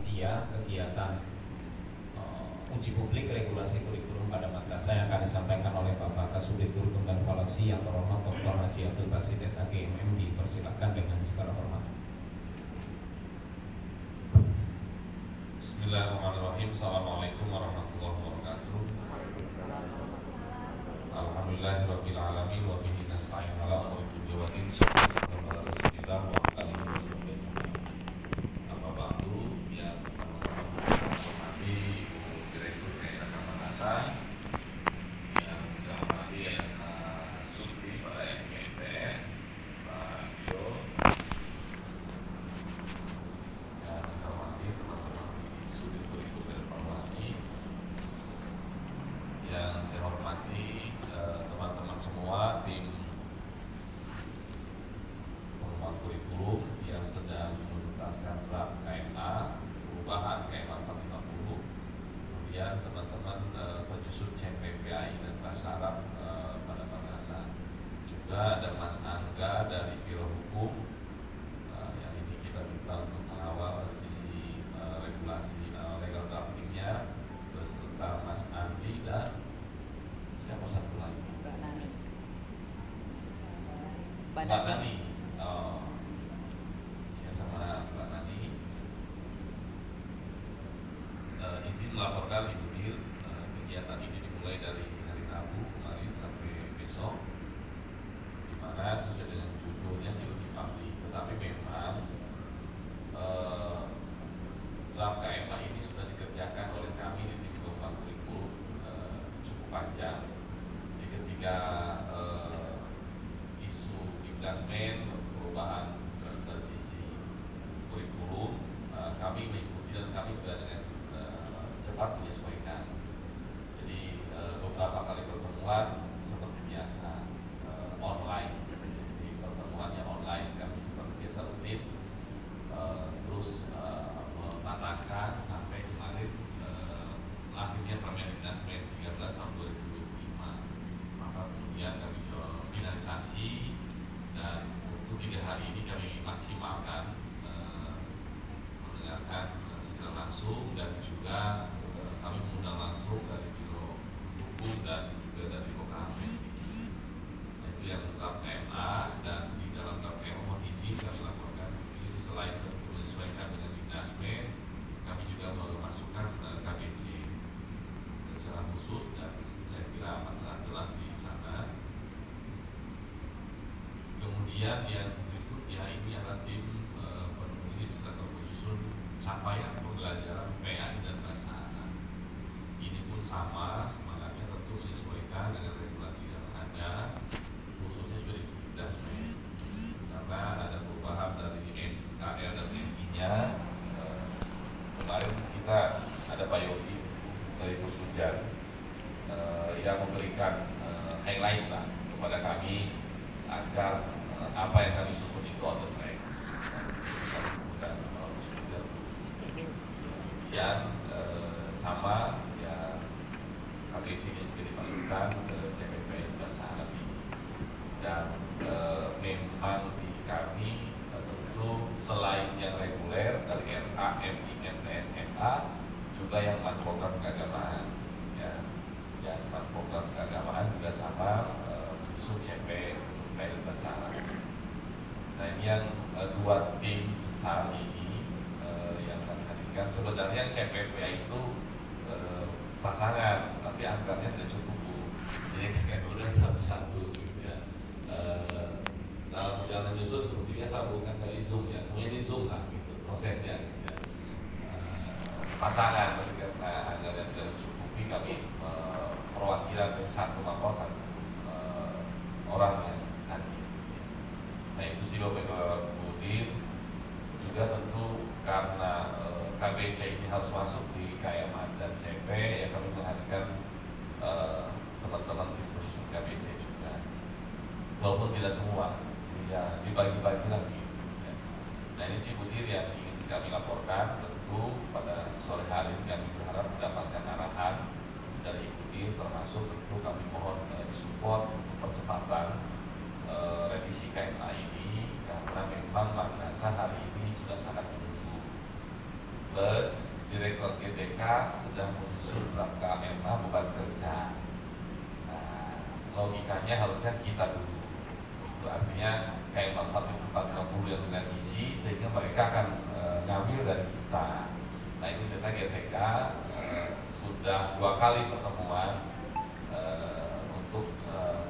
panitia kegiatan uji publik regulasi kurikulum pada madrasah yang akan disampaikan oleh Bapak Kasubdit Kurikulum dan Evaluasi yang terhormat Dr. Haji Abdul Basit SHG MM. Dipersilakan dengan segala hormat. Bismillahirrahmanirrahim. Assalamualaikum warahmatullahi wabarakatuh. Alhamdulillahirabbil alamin wa bihi nasta'in ala umuri dunya wa din. Sallallahu alaihi wasallam. Apa ba'du, yang sama-sama menghormati Ibu Direktur PSK Madrasah, yang saya hormati Subdi Pak MPS, Pak Dio, dan saya hormati teman-teman Subdi Kurikulum dan Evaluasi, yang saya hormati teman-teman semua tim pengembangan kurikulum yang sedang menuntaskan draft KMA perubahan KMA 450, kemudian teman-teman penyusun CPPAI dan bahasa Arab pada madrasah, juga ada Mas Angga dari Biro Hukum yang ini kita minta untuk mengawal dari sisi regulasi legal draftingnya, beserta Mas Andi dan siapa satu lagi? Mbak Nani. Oh, ya, sama Mbak Nani. Izin melaporkan Ibu Dir, kegiatan ini dimulai dari hari Rabu kemarin sampai besok, di mana sesuai dengan judulnya si uji publik. Tetapi memang draft KMA ini sudah dikerjakan oleh kami di tim pengembangan kurikulum cukup panjang. Jadi ketika isu investment perubahan dari sisi kurikulum, kami mengikuti dan kami juga dengan cepat menyesuaikan. Jadi beberapa kali pertemuan seperti biasa online. Jadi pertemuannya online, kami seperti biasa rutin terus mematangkan sampai kemarin akhirnya Permendikbud 13 tahun 2025. Maka kemudian kami finalisasi, dan untuk 3 hari ini kami maksimalkan mendengarkan secara langsung, dan juga kami mengundang langsung dari Biro Hukum dan juga dari OKHP. Itu yang draft KMA, dan di dalam draft KMA mohon izin kami laporkan. Jadi selain menyesuaikan dengan Dinasmen, kami juga memasukkan KBC secara khusus, dan saya kira amat sangat jelas di sana. Kemudian yang berikutnya ini adalah tim penulis atau penyusun capaian pembelajaran PAI dan bahasa Arab. Ini pun sama semangatnya, tentu menyesuaikan dengan regulasi yang ada, khususnya juga di Dinasmen, karena ada perubahan dari SKL dan SI-nya. Kemarin kita ada Pak Yogi dari Puskujan yang memberikan highlight lah kepada kami agar apa yang kami susun itu on the track. Dan yang sama ya, KBC-nya juga dimasukkan ke CPP bahasa Arab ini. Dan memang di kami tentu selain yang reguler dari RA, MI, MTS, MA, juga yang program keagamaan, ya, yang program keagamaan juga sama menyusun CP bahasa Arab. Nah, ini yang 2 tim besar ini yang kami hadirkan. Sebenarnya CPPA itu pasangan, tapi anggarannya tidak cukup, Bu. Jadi kayak udah satu-satu gitu ya. Dalam jalan menyusun seperti biasa, bukan dari Zoom ya, semuanya di Zoom lah gitu prosesnya gitu ya. Pasangan, tapi karena anggaran tidak mencukupi, kami perwakilan dari satu mapol satu orang yang hadir. Nah, itu sih Bapak Budin. Juga tentu karena KBC ini harus masuk di KMA dan CP, ya kami menghadirkan teman-teman tim penyusun KBC juga, walaupun tidak semua, ya dibagi-bagi lagi ya. Nah, ini sih Budir yang ingin kami laporkan. Tentu pada sore hari kami berharap mendapatkan arahan dari Budir, termasuk tentu kami mohon support untuk percepatan revisi KMA ini, karena memang madrasah hari ini sudah sangat menunggu plus Direktur GTK sedang menyusun draft KMA beban kerja. Nah, logikanya harusnya kita dulu. Artinya KMA 4450 yang dengan isi sehingga mereka akan ngambil dari kita. Nah ini kita GTK sudah 2 kali pertemuan untuk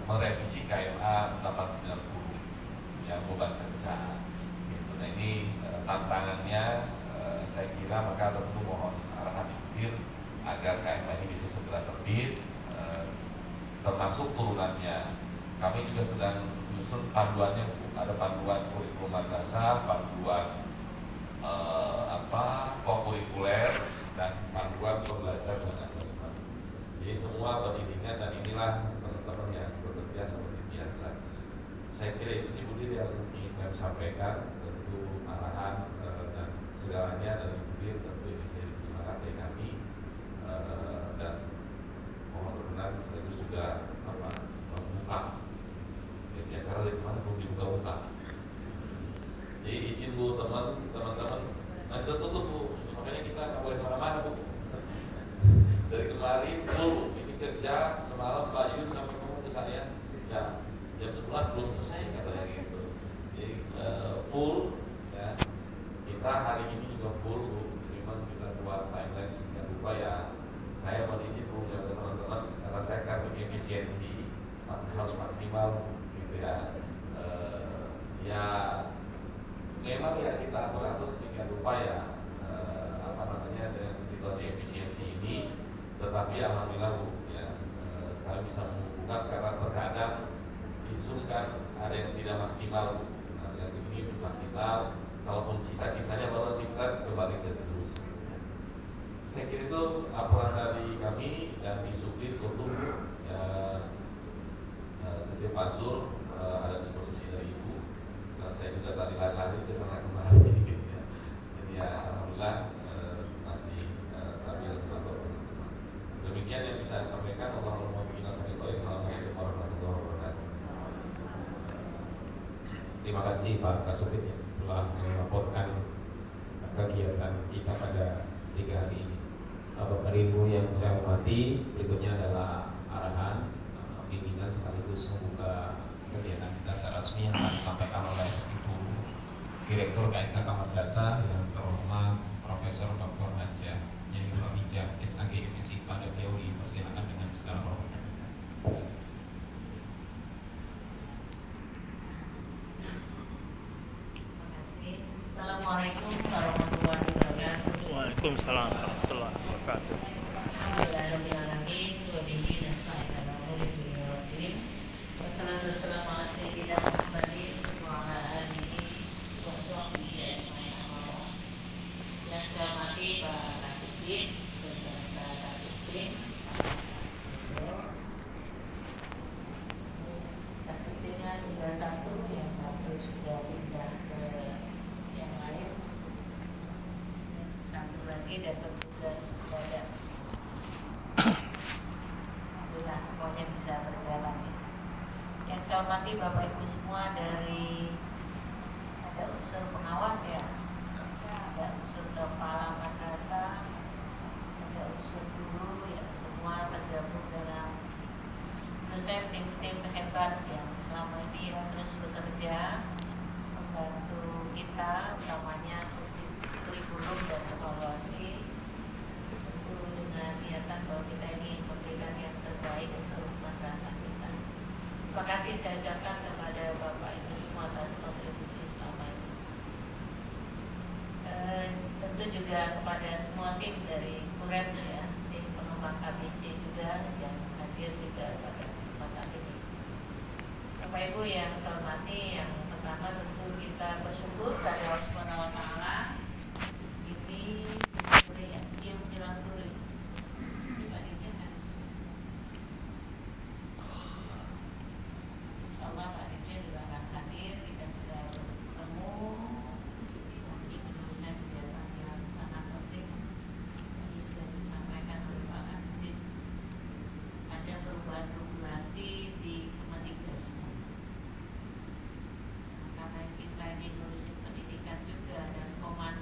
merevisi KMA 890 yang beban kerja. Gitu. Nah ini tantangannya. Saya kira maka tentu mohon arahan Ibu agar KMA ini bisa segera terbit, termasuk turunannya. Kami juga sedang menyusun panduannya, ada panduan kurikulum madrasah, panduan kurikuler, dan panduan pembelajaran dan asesmen. Jadi semua beriringan dan inilah teman-teman yang bekerja seperti biasa. Saya kira itu sih Bu Dir yang ingin kami sampaikan, tentu arahan dan segalanya dari Budir tentu ini jadi semangat dari kami dan mohon berkenan sekaligus juga membuka ya karena dari kemarin belum dibuka-buka. Jadi izin Bu teman-teman masih tertutup Bu, makanya kita nggak boleh kemana-mana Bu. Dari kemarin full ini kerja semalam Pak Yun sampai ngomong ke saya ya jam 11 belum selesai katanya gitu. Jadi full ya. Kita hari ini juga full Bu, memang kita buat timeline sekian rupa ya. Saya mohon izin Bu ya teman-teman, karena saya akan efisiensi harus maksimal gitu ya. Ya memang ya kita atur sedemikian rupa ya dengan situasi efisiensi ini, tetapi alhamdulillah Bu ya kami bisa menghubungkan karena terkadang di Zoom kan ada yang tidak maksimal Bu. Nah, yang ini maksimal. Kalaupun sisa-sisanya baru kita kembali ke Zoom. Saya kira itu laporan dari kami dan di Subdit tentu ya, kecil Pasur ada disposisi dari Ibu. Karena saya juga tadi lari-lari ke sana kemari gitu ya. Jadi ya alhamdulillah masih sambil memantau. Demikian yang bisa saya sampaikan. Assalamualaikum warahmatullahi wabarakatuh. Terima kasih Pak Kasubit ya telah melaporkan kegiatan kita pada 3 hari ini. Bapak Ibu yang saya hormati, berikutnya adalah arahan bimbingan sekaligus membuka kegiatan kita secara resmi yang akan disampaikan oleh Ibu Direktur KSK Madrasah yang terhormat Profesor Dr. Hajah Yeni Hamijah SAG MSI pada beliau dipersilakan dengan segala hormat. Assalamualaikum warahmatullahi wabarakatuh. Waalaikumsalam warahmatullahi wabarakatuh. Alhamdulillahirobbilalamin wa bihi nasta'in ala umuri dunya waddin. Wassalatu wassalamu ala sayyidina Muhammadin wa ala alihi wa sahbihi ajmain. Yang saya hormati Pak Kasubdit beserta Kasubdit. Kasubditnya tinggal 1, yang 1 sudah pindah ke yang lain, 1 lagi dapat tugas mendadak. Alhamdulillah semuanya bisa berjalan ya. Yang saya hormati Bapak Ibu semua, dari ada unsur pengawas ya, ada unsur kepala madrasah, ada unsur guru yang semua tergabung dalam proses tim-tim hebat yang selama ini ya terus bekerja membantu kita, utamanya Subdit kurikulum dan evaluasi, tentu dengan niatan bahwa kita ini memberikan yang terbaik untuk madrasah kita. Terima kasih saya ucapkan kepada Bapak Ibu semua atas kontribusi selama ini. Tentu juga kepada semua tim dari Kuren ya, tim pengembang KBC juga yang hadir juga pada kesempatan ini. Bapak Ibu yang saya hormati, yang pertama tentu kita bersyukur pada Allah Subhanahu wa taala. Ini sore ya, siang menjelang sore. Ini Pak Dirjen kan? Insyaallah Pak Dirjen juga akan hadir, kita bisa bertemu. Nanti menurutnya kegiatan yang sangat penting. Tadi sudah disampaikan oleh Pak Kasubdit. Ada perubahan regulasi di Kemendikbudristek. Karena kita ini ngurusin pendidikan juga dan komando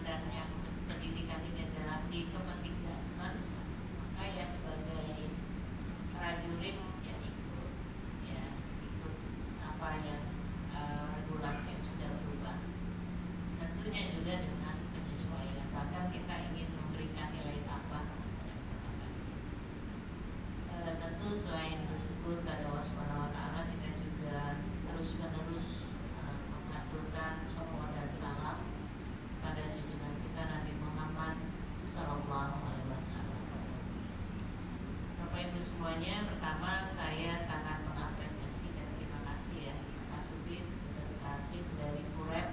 semuanya. Pertama, saya sangat mengapresiasi dan terima kasih ya Pak Sudin beserta tim dari Kurep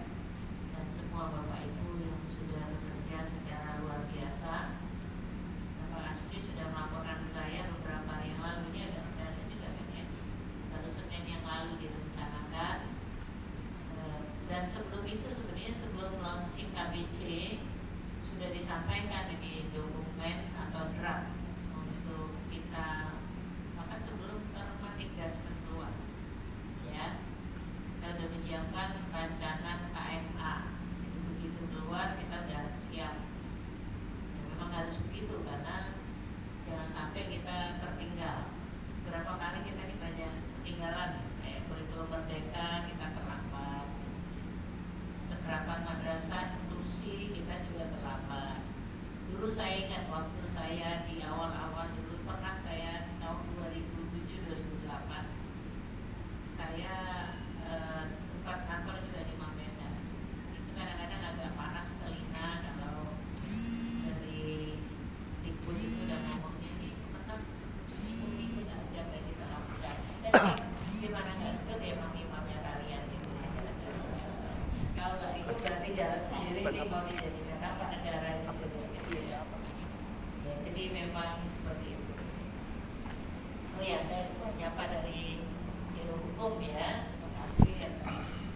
dan semua Bapak Ibu yang sudah bekerja secara luar biasa. Pak Sudin sudah melaporkan ke saya beberapa hari yang lalu, ini agak mendadak juga kan ya, baru Senin yang lalu direncanakan. Dan sebelum itu sebenarnya sebelum launching KBC sudah disampaikan ini dokumen atau draft untuk kita, bahkan sebelum Permendikbud keluar ya, kita sudah menyiapkan rancangan KMA. Jadi begitu keluar kita sudah siap ya, memang harus begitu karena jangan sampai kita tertinggal. Berapa kali kita ini banyak ketinggalan, kayak kurikulum merdeka kita terlambat, penerapan madrasah inklusi kita juga terlambat. Dulu saya ingat waktu saya di awal-awal dulu pernah saya tahun 2007-2008 saya tempat kantor juga di Medan. Itu kadang-kadang agak panas telinga kalau dari Dikbud itu udah ngomongnya ini tetap ikut-ikut aja kayak kita lakukan. Gimana nggak ikut ya emang imamnya kalian gitu ya. Kalau nggak ikut berarti jalan sendiri, ini mau dijadikan apa negara ini sendiri gitu ya. Ya, jadi memang seperti itu. Oh ya, saya juga nyapa dari Biro Hukum ya. Terima kasih atas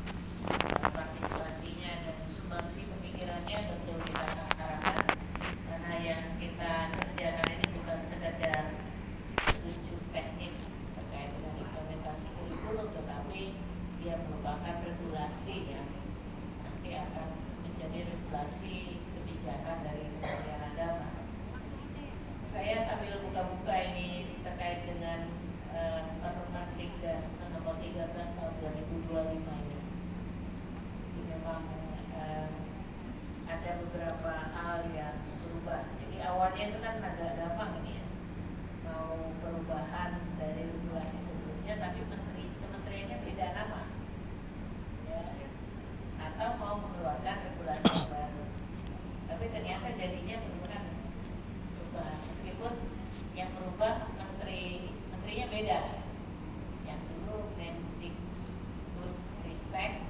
partisipasinya dan sumbangsi pemikirannya. Tentu kita harapkan karena yang kita kerjakan ini bukan sekedar setuju teknis terkait dengan implementasi kurikulum, tetapi dia merupakan regulasi yang nanti akan menjadi regulasi kebijakan dari Kementerian Agama. Saya sambil buka-buka ini terkait dengan Permendikbud nomor 13 tahun 2025 ini. Jadi memang ada beberapa hal yang berubah. Jadi awalnya itu kan agak gampang ini ya, mau perubahan dari regulasi sebelumnya, tapi kementeriannya beda nama, ya, atau mau mengeluarkan regulasi yang baru. Tapi ternyata jadinya benar-benar perubahan, meskipun yang berubah menterinya beda. Yang dulu Mendikbudristek,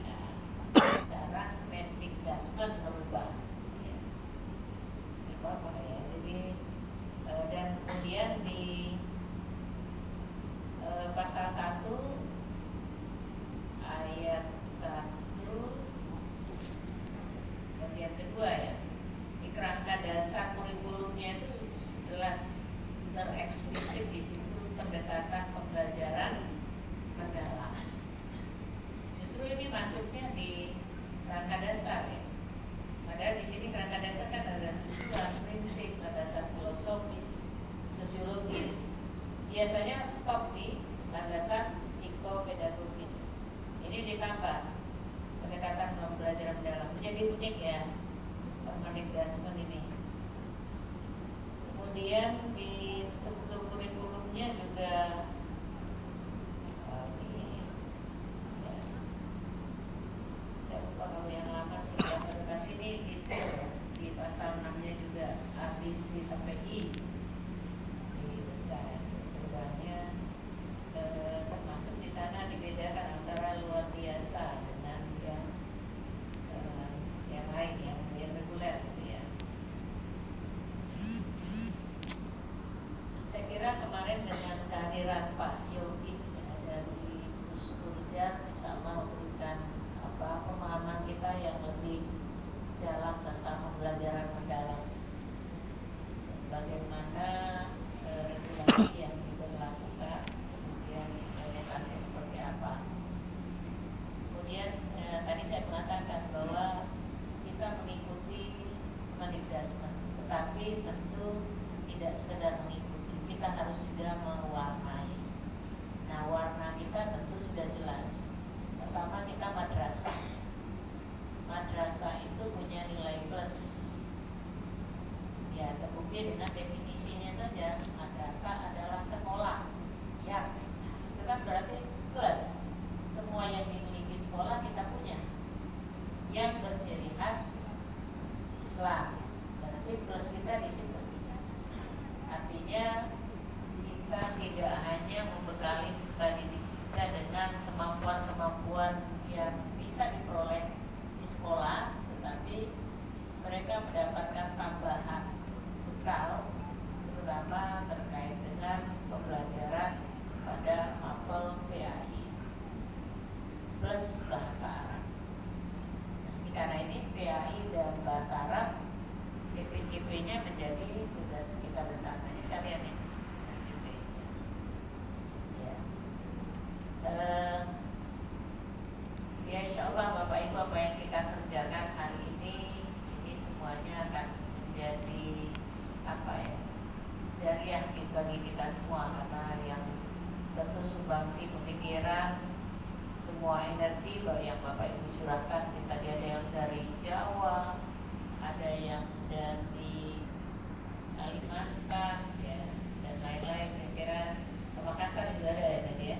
sekarang Mendikdasmen berubah. Ya. Apa ya? Jadi dan kemudian di pasal 1 ayat 1 bagian kedua ya, di kerangka dasar kurikulumnya itu jelas tereksplisit di situ pendekatan pembelajaran mendalam. Justru ini masuknya di kerangka dasar ya. Padahal di sini kerangka dasar kan ada tujuan, prinsip, landasan filosofis, sosiologis. Biasanya stop di landasan psikopedagogis. Ini ditambah pendekatan pembelajaran mendalam. Menjadi unik ya Permendikbud ini. Kemudian di struktur kurikulumnya juga ini ya, saya lupa kalau yang lama sudah terkasih ini di pasal 6-nya juga A, B, C sampai I dibaca. Perubahannya termasuk di sana dibedakan antara luar biasa dengan yang lain yang reguler gitu ya. Saya kira kemarin dengan kehadiran Pak Yogi ya, dari Puskurjan, insya Allah memberikan pemahaman kita yang lebih dalam tentang pembelajaran mendalam, bagaimana regulasi yang diberlakukan, kemudian implementasinya seperti apa. Kemudian tadi saya mengatakan bahwa kita mengikuti Mendikbud, tetapi tentu tidak sekedar mengikuti, kita harus juga mewarnai. Nah, warna kita tentu sudah jelas. Pertama, kita madrasah. Madrasah itu punya nilai plus. Ya, terbukti dengan definisinya saja. Madrasah adalah sekolah yang itu kan berarti plus. Semua yang dimiliki sekolah kita punya, yang berciri khas Islam. Berarti plus kita di situ. Artinya kita kita tidak hanya membekali peserta didik kita dengan kemampuan-kemampuan yang bisa diperoleh di sekolah, tetapi mereka mendapatkan tambahan bekal, terutama terkait dengan pembelajaran pada mapel PAI plus bahasa Arab. Karena ini PAI dan bahasa Arab, CP-CP-nya menjadi tugas kita bersama. Ini sekalian ya, CP-nya. Ya. Ya insya Allah Bapak Ibu, apa yang kita kerjakan hari ini semuanya akan menjadi apa ya, jariah bagi kita semua, karena yang tentu sumbangsi pemikiran, semua energi yang Bapak Ibu curahkan. Tadi ada yang dari Jawa, ada yang dari Kalimantan, ya, dan lain-lain. Saya kira Makassar juga ada ya tadi ya.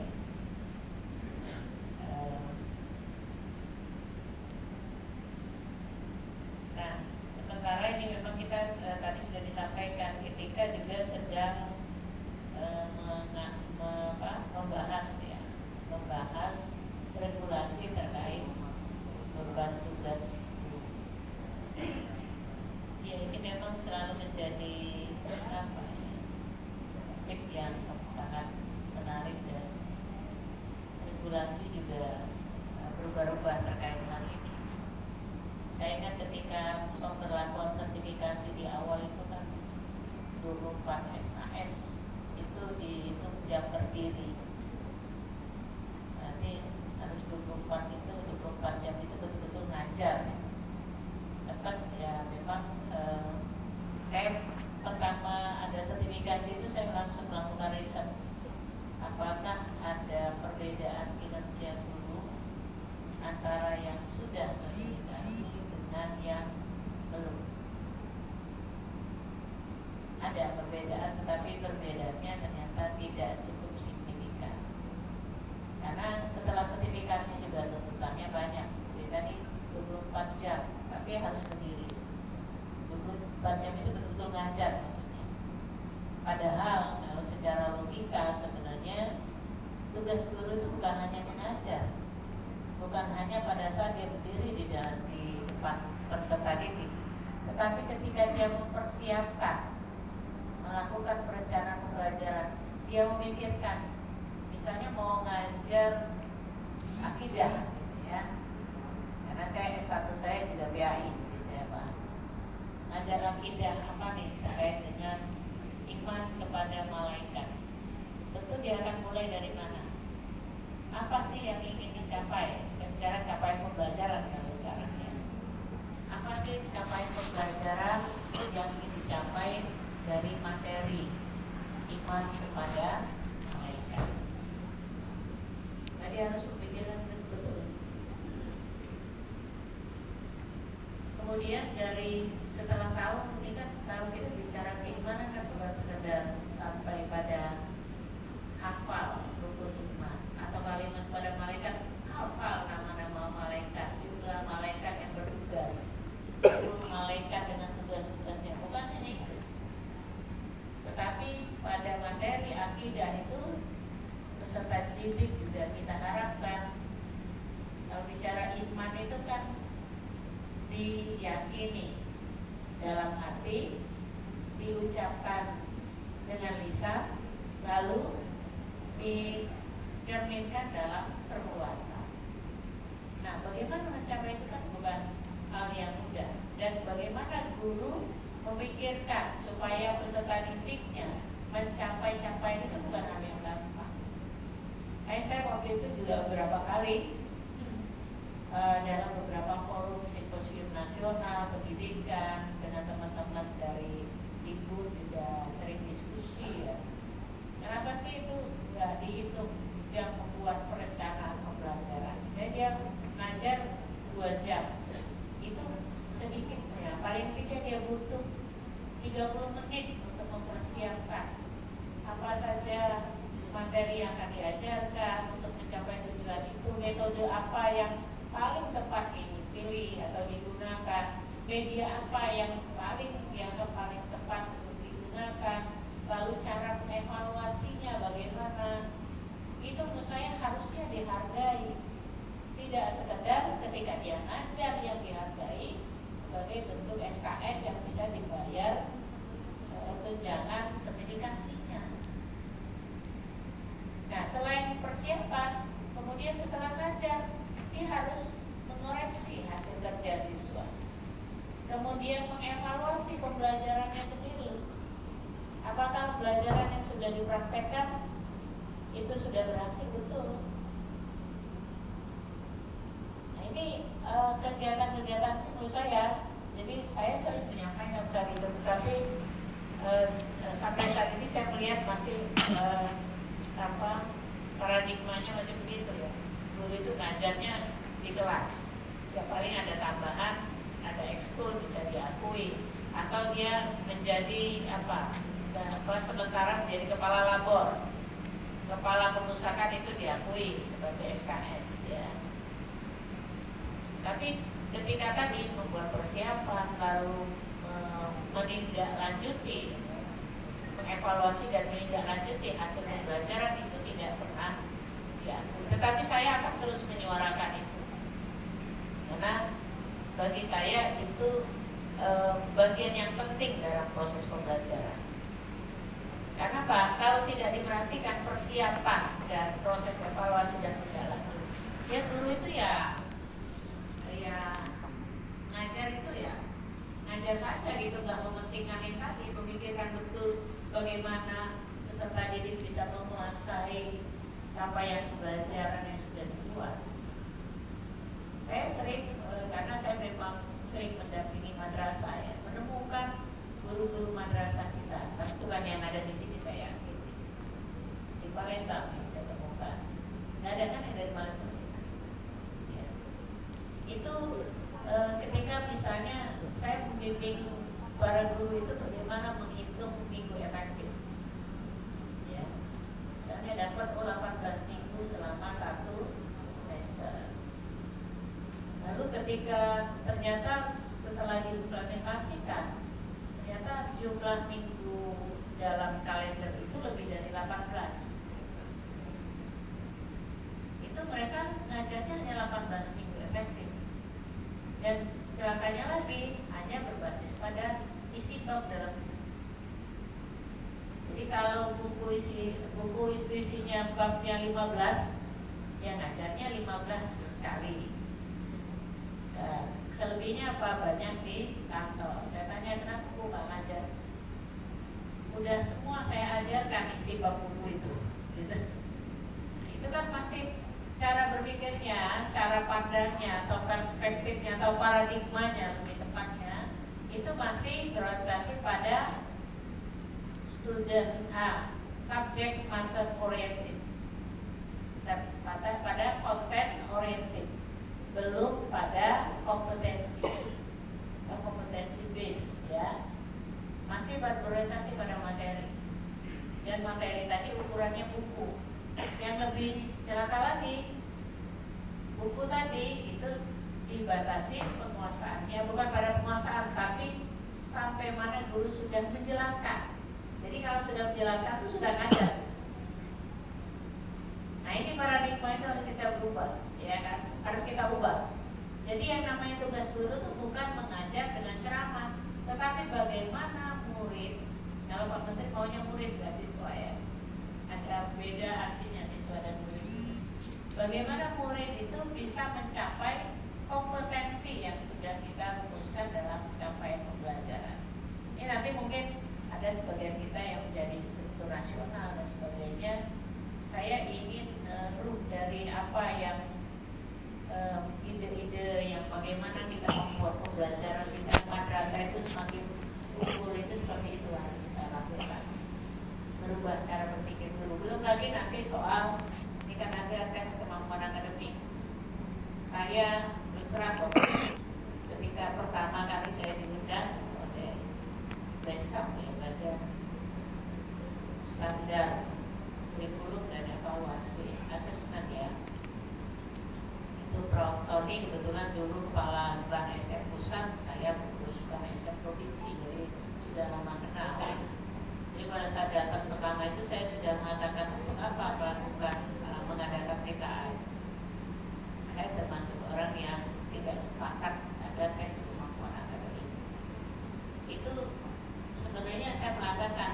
Nah, sementara ini memang kita tadi sudah disampaikan ketika juga sedang membahas regulasi terkait beban tugas. Ya, ini memang selalu menjadi topik yang sangat menarik, dan regulasi juga berubah-ubah terkait hal ini. Saya ingat ketika pemberlakuan sertifikasi di awal itu kan 24 SAS itu dihitung jam berdiri. Nanti harus 24 jam itu betul-betul ngajar ya. Sempat ya memang saya pertama ada sertifikasi itu saya langsung melakukan riset apakah ada perbedaan kinerja guru antara yang sudah sertifikasi dengan yang belum. Ada perbedaan, tetapi perbedaannya ternyata tidak cukup signifikan. Karena setelah sertifikasi juga tuntutannya banyak, seperti tadi 24 jam, tapi harus berdiri. 24 jam itu betul-betul ngajar maksudnya. Padahal kalau secara logika sebenarnya tugas guru itu bukan hanya mengajar, bukan hanya pada saat dia berdiri di depan peserta didik, tetapi ketika dia mempersiapkan, melakukan perencanaan pembelajaran, dia memikirkan, misalnya mau ngajar akidah, gitu ya. Karena saya S1 saya juga PAI, jadi saya paham. Ngajar akidah apa nih terkait dengan iman kepada malaikat. Tentu dia akan mulai dari mana? Apa sih yang ingin dicapai? Kita bicara capaian pembelajaran kalau sekarang ya. Apa sih capaian pembelajaran yang ingin dicapai dari materi iman kepada malaikat? Tadi harus berpikiran betul. Kemudian dari setelah tahu, ini kan kalau kita bicara keimanan kan bukan sekedar sampai pada hafal rukun iman atau kalimat pada malaikat, hafal nama-nama malaikat, jumlah malaikat yang bertugas, 10 malaikat dengan tugas-tugasnya, bukan hanya itu. Tetapi pada materi akidah itu peserta didik juga kita harapkan, kalau bicara iman itu kan diyakini dalam hati, diucapkan dengan lisan, lalu dicerminkan dalam perbuatan. Nah, bagaimana mencapai itu kan bukan hal yang mudah, dan bagaimana guru memikirkan supaya peserta didiknya mencapai itu bukan hal yang gampang. Saya waktu itu juga beberapa kali dalam beberapa forum simposium nasional pendidikan dengan teman-teman dari ibu juga sering diskusi ya. Kenapa sih itu nggak dihitung jam membuat perencanaan pembelajaran? Jadi dia ngajar 2 jam, itu sedikitnya, paling tidak dia butuh 30 menit untuk mempersiapkan apa saja materi yang akan diajarkan untuk mencapai tujuan itu, metode apa yang paling tepat dipilih atau digunakan, media apa yang paling dianggap paling tepat untuk digunakan, lalu cara mengevaluasinya tunjangan sertifikasinya. Nah, selain persiapan, kemudian setelah ngajar, dia harus mengoreksi hasil kerja siswa, kemudian mengevaluasi pembelajarannya sendiri. Apakah pembelajaran yang sudah dipraktekkan itu sudah berhasil betul? Nah, ini kegiatan-kegiatan menurut saya. Jadi saya sering menyampaikan saat itu, tapi sampai saat ini saya melihat masih paradigmanya masih begitu ya. Guru itu ngajarnya di kelas, ya paling ada tambahan, ada ekskul bisa diakui, atau dia menjadi sementara menjadi kepala labor, kepala perpustakaan itu diakui sebagai SKS ya. Tapi ketika tadi membuat persiapan lalu menindaklanjuti, mengevaluasi dan menindaklanjuti hasil pembelajaran itu tidak pernah diakui. Tetapi saya akan terus menyuarakan itu, karena bagi saya itu bagian yang penting dalam proses pembelajaran. Karena apa? Kalau tidak diperhatikan persiapan dan proses evaluasi dan menindaklanjuti, ya guru itu ya ngajar itu ya ngajar saja gitu, nggak mementingkan yang tadi, memikirkan betul bagaimana peserta didik bisa menguasai capaian pembelajaran yang sudah dibuat. Saya sering karena saya memang sering mendampingi madrasah ya, menemukan guru-guru madrasah kita, kebetulan yang ada di sini saya yakin di Palembang yang saya temukan, nggak ada kan yang dari Maluku ya. Itu ketika misalnya saya membimbing para guru itu bagaimana menghitung minggu efektif ya, misalnya dapat 18 minggu selama 1 semester. Lalu ketika ternyata setelah diimplementasikan, ternyata jumlah minggu dalam kalender itu lebih dari 18. Itu mereka ngajarnya hanya 18 minggu efektif. Dan celakanya lagi hanya berbasis pada isi bab dalam buku. Jadi kalau buku itu isinya babnya 15, ya ngajarnya 15 kali. Dan selebihnya apa? Banyak di kantor. Saya tanya kenapa Bu nggak ngajar? Udah semua saya ajarkan isi bab buku itu. Gitu. Nah, itu kan masih cara berpikirnya, cara pandangnya, atau perspektifnya, atau paradigmanya lebih tepatnya, itu masih berorientasi pada student subject matter oriented, pada content oriented, belum pada kompetensi atau kompetensi base ya, masih berorientasi pada materi. Dan materi tadi ukurannya buku. Yang lebih celaka lagi, buku tadi itu dibatasi penguasaannya, bukan pada penguasaan, tapi sampai mana guru sudah menjelaskan. Jadi kalau sudah menjelaskan itu sudah ngajar. Nah ini paradigma itu harus kita berubah, ya kan? Harus kita ubah. Jadi yang namanya tugas guru itu bukan mengajar dengan ceramah, tetapi bagaimana murid, kalau Pak Menteri maunya murid gak siswa ya, ada beda artinya siswa dan murid. Bagaimana murid itu bisa mencapai kompetensi yang sudah kita rumuskan dalam capaian pembelajaran. Ini nanti mungkin ada sebagian kita yang menjadi struktur nasional dan sebagainya. Saya ingin ruh dari apa yang ide-ide yang bagaimana kita membuat pembelajaran di madrasah itu semakin unggul itu seperti itu harus kita lakukan. Berubah cara berpikir guru. Belum lagi nanti soal ini kan ada tes kemampuan akademik. Saya terus terang ketika pertama kali saya diundang oleh Beskap yang badan standar kurikulum dan evaluasi asesmen ya, itu Prof. Tony kebetulan dulu kepala Bank SM Pusat, saya pengurus Bank SM Provinsi, jadi sudah lama kenal. Jadi pada saat datang pertama itu saya sudah mengatakan untuk apa melakukan mengadakan TKA. Saya termasuk orang yang tidak sepakat ada tes kemampuan akademik. Itu sebenarnya saya mengatakan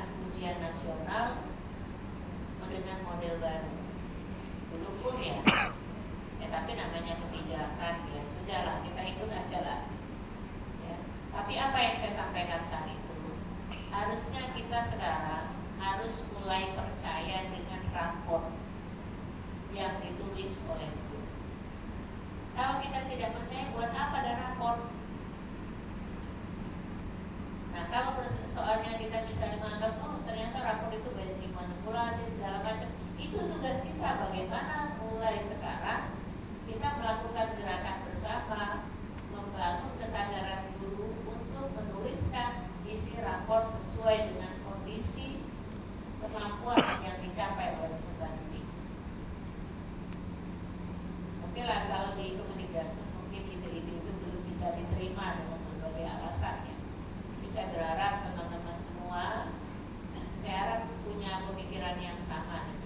kita sekarang harus mulai percaya dengan rapor yang ditulis oleh guru. Kalau kita tidak percaya, buat apa ada rapor? Nah, kalau soalnya kita misalnya menganggap, oh ternyata rapor itu banyak dimanipulasi segala macam, itu tugas kita bagaimana mulai sekarang kita melakukan gerakan bersama, membangun kesadaran guru untuk menuliskan isi rapor sesuai dengan kondisi kemampuan yang dicapai oleh peserta didik. Oke lah, kalau di Kemendikbud mungkin ide-ide itu belum bisa diterima dengan berbagai alasan ya. Tapi saya berharap teman-teman semua, saya harap punya pemikiran yang sama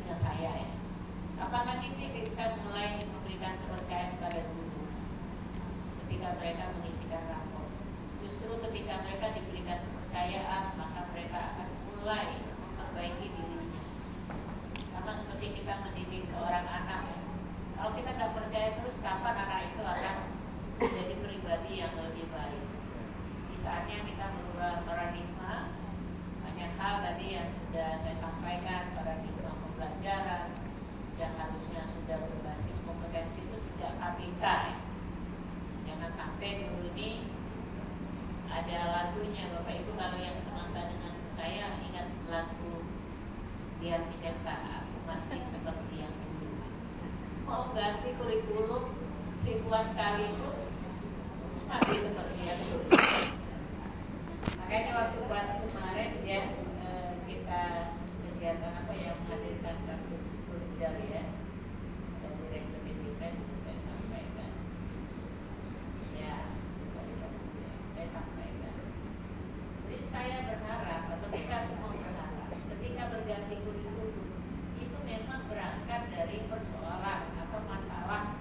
dengan saya ya. Kapan lagi sih kita mulai memberikan kepercayaan pada guru ketika mereka mengisikan rapor? Justru ketika mereka diberikan kepercayaan, maka mereka akan mulai memperbaiki dirinya. Sama seperti kita mendidik seorang anak ya. Kalau kita nggak percaya terus, kapan anak itu akan menjadi pribadi yang lebih baik? Di saatnya kita berubah paradigma. Banyak hal tadi yang sudah saya sampaikan, paradigma pembelajaran yang harusnya sudah berbasis kompetensi itu sejak KPK ya. Jangan sampai guru ini ada lagunya, Bapak Ibu kalau yang semasa dengan saya ingat lagu Dian Piscesa, aku masih seperti yang dulu. Mau ganti kurikulum ribuan kali pun masih seperti yang dulu. Makanya waktu kelas kemarin ya kita kegiatan apa yang menghadirkan kampus Kurjar ya, dan Direktur BPK juga saya sampaikan ya, sosialisasi saya sampaikan. Sebenarnya saya berharap atau kita semua berharap ketika berganti kurikulum itu memang berangkat dari persoalan atau masalah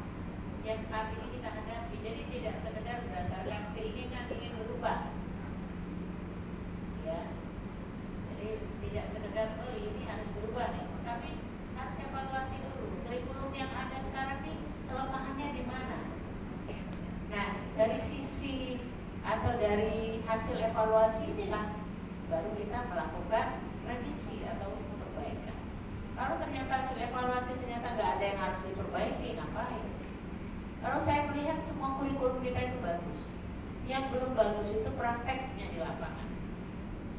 yang saat ini kita hadapi. Jadi tidak sekedar berdasarkan keinginan ingin berubah ya. Jadi tidak sekedar oh ini harus berubah nih, tapi harus evaluasi dulu kurikulum yang ada sekarang nih kelemahannya di mana. Nah, dari sisi atau dari hasil evaluasi inilah baru kita melakukan revisi atau perbaikan. Kalau ternyata hasil evaluasi ternyata nggak ada yang harus diperbaiki, ngapain? Kalau saya melihat semua kurikulum kita itu bagus. Yang belum bagus itu prakteknya di lapangan.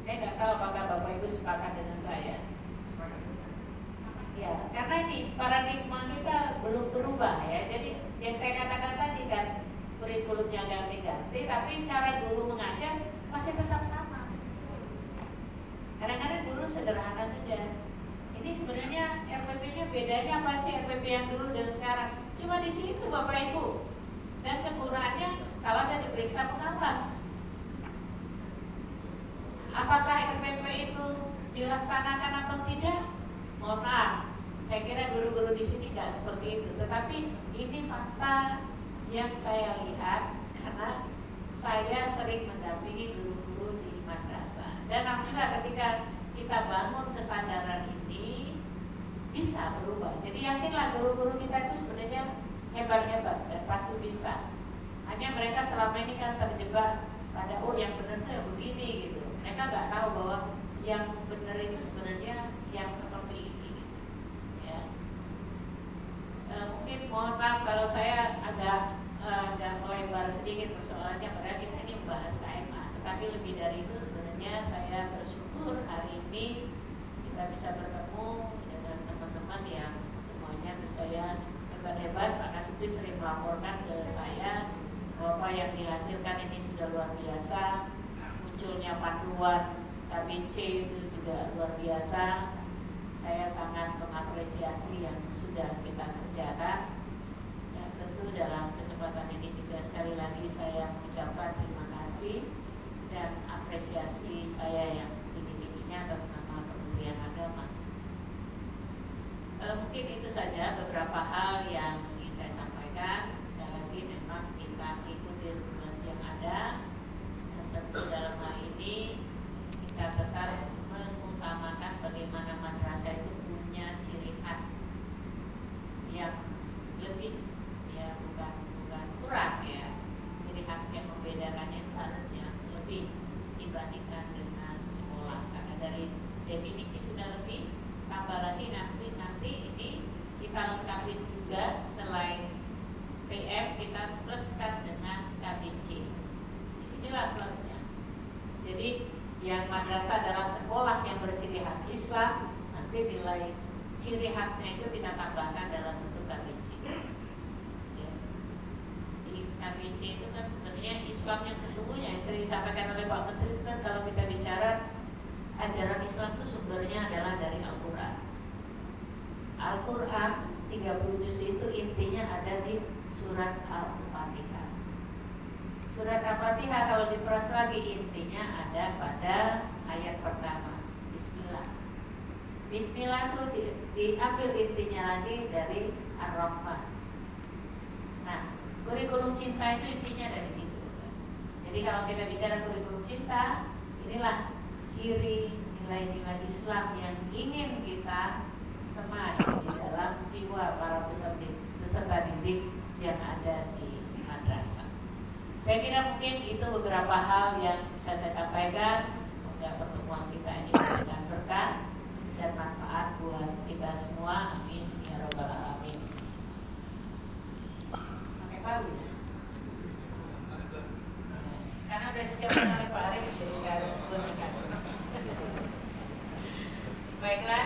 Saya nggak tahu apakah Bapak Ibu sepakat dengan saya. Ya, karena ini paradigma kita belum berubah ya. Jadi yang saya katakan tadi kan kurikulumnya ganti-ganti, tapi cara guru mengajar masih tetap sama. Kadang-kadang guru sederhana saja. Ini sebenarnya RPP-nya bedanya apa sih RPP yang dulu dan sekarang? Cuma di situ Bapak Ibu. Dan kekurangannya kalau ada diperiksa pengawas. Apakah RPP itu dilaksanakan atau tidak? Mohon maaf, saya kira guru-guru di sini nggak seperti itu. Tetapi ini fakta yang saya lihat karena saya sering mendampingi guru-guru di madrasah. Dan alhamdulillah ketika kita bangun kesadaran ini bisa berubah. Jadi yakinlah guru-guru kita itu sebenarnya hebat-hebat dan pasti bisa. Hanya mereka selama ini kan terjebak pada oh yang benar tuh yang begini gitu. Mereka nggak tahu bahwa yang benar itu sebenarnya yang seperti ini. Ya. Mungkin mohon maaf kalau saya agak melebar sedikit persoalannya, padahal kita ini membahas KMA. Tetapi lebih dari itu sebenarnya saya bersyukur hari ini kita bisa bertemu dengan teman-teman yang semuanya menurut saya hebat-hebat. Pak Kasubdit sering melaporkan ke saya bahwa yang dihasilkan ini sudah luar biasa. Munculnya panduan KBC itu juga luar biasa. Saya sangat mengapresiasi yang sudah kita kerjakan. Ya, tentu dalam kesempatan ini juga sekali lagi saya mengucapkan terima kasih dan apresiasi saya yang setinggi-tingginya atas nama Kementerian Agama. Mungkin itu saja beberapa hal yang ingin saya sampaikan. Sekali lagi memang kita ikuti regulasi yang ada. Tentu dalam hal ini kita tetap mengutamakan bagaimana madrasah itu punya ciri khas yang lebih ya bukan kurang ya. Ciri khas yang membedakannya itu harusnya lebih dibandingkan dengan sekolah. Jadi yang madrasah adalah sekolah yang berciri khas Islam, nanti nilai ciri khasnya itu kita tambahkan dalam bentuk KBC. Ya. Di KBC itu kan sebenarnya Islam yang sesungguhnya yang sering disampaikan oleh Pak Menteri itu kan, kalau kita bicara ajaran Islam itu sumbernya adalah dari Al-Quran. Al-Quran 30 juz itu intinya ada di surat Al-Fatihah. Surat Al-Fatihah kalau diperas lagi intinya ada pada ayat pertama, Bismillah. Bismillah itu diambil intinya lagi dari Ar-Rahman. Nah, kurikulum cinta itu intinya dari situ. Jadi kalau kita bicara kurikulum cinta, inilah ciri nilai-nilai Islam yang ingin kita semai di dalam jiwa para peserta didik yang ada di madrasah. Saya kira mungkin itu beberapa hal yang bisa saya sampaikan. Semoga pertemuan kita ini memberikan berkah dan manfaat buat kita semua. Amin ya rabbal alamin. Pakai palu ya? Karena udah disiapkan oleh Pak Arif, jadi saya harus menggunakan. Baiklah,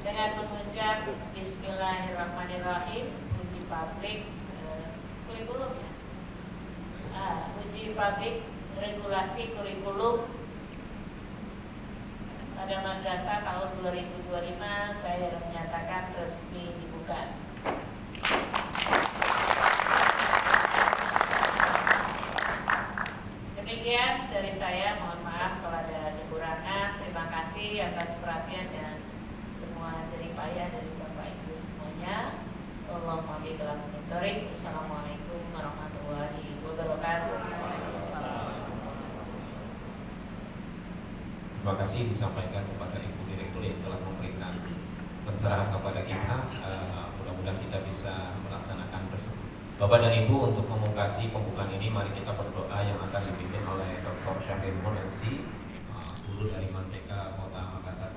dengan mengucap Bismillahirrahmanirrahim, uji publik kurikulum ya. Uji publik regulasi kurikulum pada madrasah tahun 2025 saya menyatakan resmi dibuka. Demikian dari saya, mohon maaf kalau ada kekurangan. Terima kasih atas perhatian dan semua jerih payah dari Bapak Ibu semuanya. Allahumma biqalam mintorik. Assalamualaikum warahmatullahi wabarakatuh. Terima kasih disampaikan kepada Ibu Direktur yang telah memberikan pencerahan kepada kita. Mudah-mudahan kita bisa melaksanakan tersebut. Bapak dan Ibu, untuk memungkasi pembukaan ini, mari kita berdoa yang akan dipimpin oleh Dr. Syahrir Monensi, guru dari Merdeka Kota Makassar.